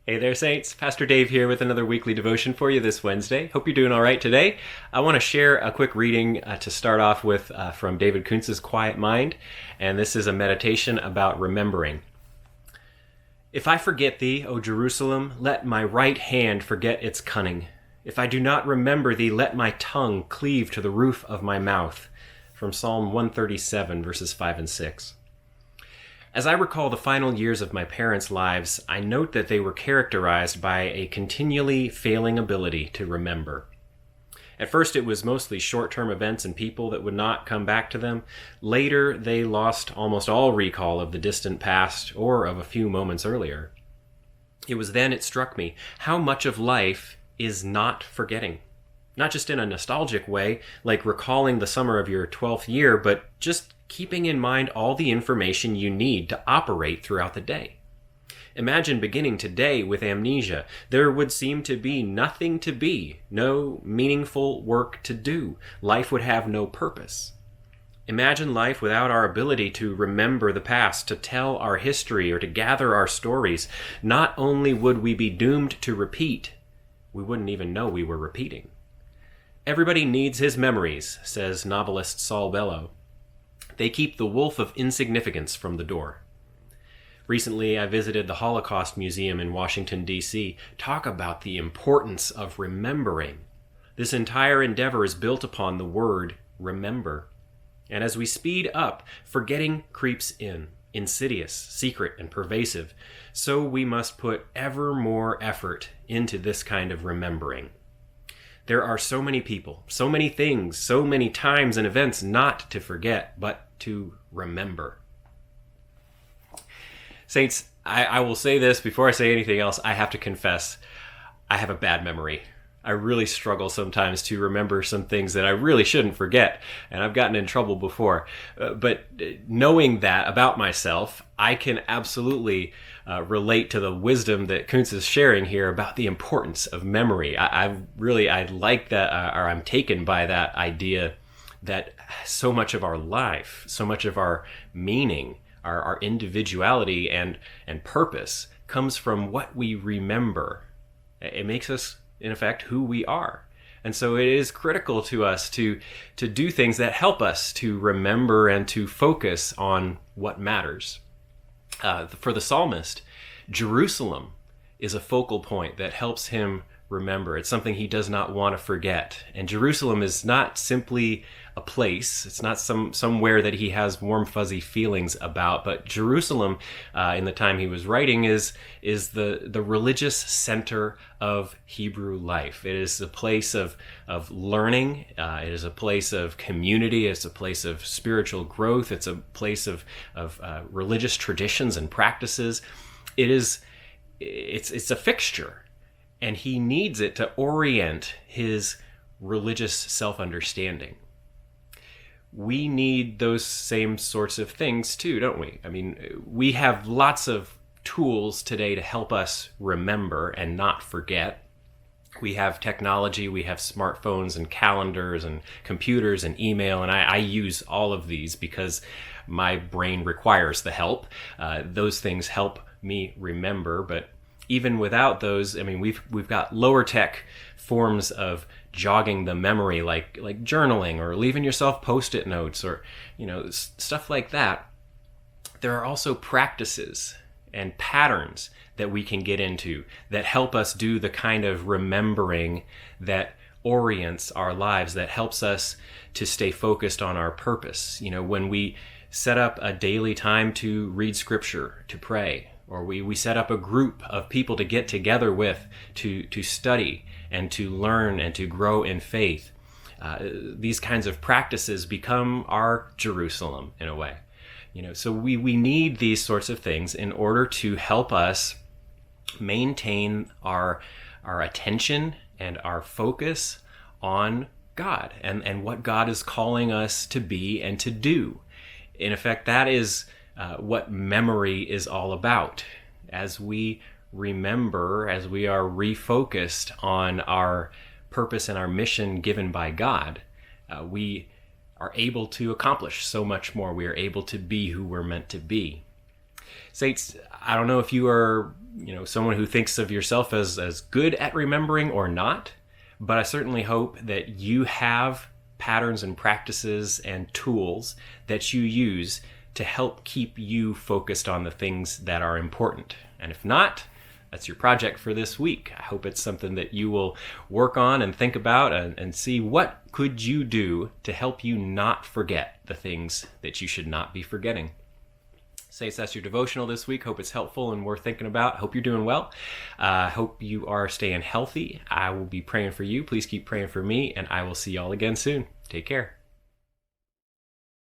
Hey there, Saints. Pastor Dave here with another weekly devotion for you this Wednesday. Hope you're doing all right today. I want to share a quick reading to start off with from David Kuntz's Quiet Mind, and this is a meditation about remembering. If I forget thee, O Jerusalem, let my right hand forget its cunning. If I do not remember thee, let my tongue cleave to the roof of my mouth. From Psalm 137, verses 5 and 6. As I recall the final years of my parents' lives, I note that they were characterized by a continually failing ability to remember. At first, it was mostly short-term events and people that would not come back to them. Later, they lost almost all recall of the distant past or of a few moments earlier. It was then it struck me how much of life is not forgetting. Not just in a nostalgic way, like recalling the summer of your 12th year, but just keeping in mind all the information you need to operate throughout the day. Imagine beginning today with amnesia. There would seem to be nothing to be, no meaningful work to do. Life would have no purpose. Imagine life without our ability to remember the past, to tell our history, or to gather our stories. Not only would we be doomed to repeat, we wouldn't even know we were repeating. Everybody needs his memories, says novelist Saul Bellow. They keep the wolf of insignificance from the door. Recently, I visited the Holocaust Museum in Washington, D.C. Talk about the importance of remembering. This entire endeavor is built upon the word remember. And as we speed up, forgetting creeps in, insidious, secret, and pervasive. So we must put ever more effort into this kind of remembering. There are so many people, so many things, so many times and events not to forget, but to remember. Saints, I will say this before I say anything else. I have to confess, I have a bad memory. I really struggle sometimes to remember some things that I really shouldn't forget, and I've gotten in trouble before. But knowing that about myself, I can absolutely relate to the wisdom that Kuntz is sharing here about the importance of memory. I like that, or I'm taken by that idea that so much of our life, so much of our meaning, our individuality and purpose comes from what we remember. It makes us, in effect, who we are. And so it is critical to us to do things that help us to remember and to focus on what matters. For the psalmist, Jerusalem is a focal point that helps him remember. It's something he does not want to forget. And Jerusalem is not simply a place. It's not somewhere that he has warm, fuzzy feelings about. But Jerusalem, in the time he was writing, is the religious center of Hebrew life. It is a place of learning. It is a place of community. It's a place of spiritual growth. It's a place of religious traditions and practices. It's a fixture. And he needs it to orient his religious self-understanding. We need those same sorts of things too, don't we? I mean, we have lots of tools today to help us remember and not forget. We have technology, we have smartphones and calendars and computers and email, and I use all of these because my brain requires the help. Those things help me remember, but even without those, I mean, we've got lower tech forms of jogging the memory, like journaling or leaving yourself post-it notes or stuff like that. There are also practices and patterns that we can get into that help us do the kind of remembering that orients our lives, that helps us to stay focused on our purpose. When we set up a daily time to read scripture, to pray, or we set up a group of people to get together with to study and to learn and to grow in faith. These kinds of practices become our Jerusalem in a way. So we need these sorts of things in order to help us maintain our attention and our focus on God and what God is calling us to be and to do. In effect, that is what memory is all about. As we remember, as we are refocused on our purpose and our mission given by God, we are able to accomplish so much more. We are able to be who we're meant to be. Saints, I don't know if you are someone who thinks of yourself as good at remembering or not, but I certainly hope that you have patterns and practices and tools that you use to help keep you focused on the things that are important. And if not, that's your project for this week. I hope it's something that you will work on and think about and see what could you do to help you not forget the things that you should not be forgetting. Saints, that's your devotional this week. Hope it's helpful and worth thinking about. Hope you're doing well. Hope you are staying healthy. I will be praying for you. Please keep praying for me, and I will see y'all again soon. Take care.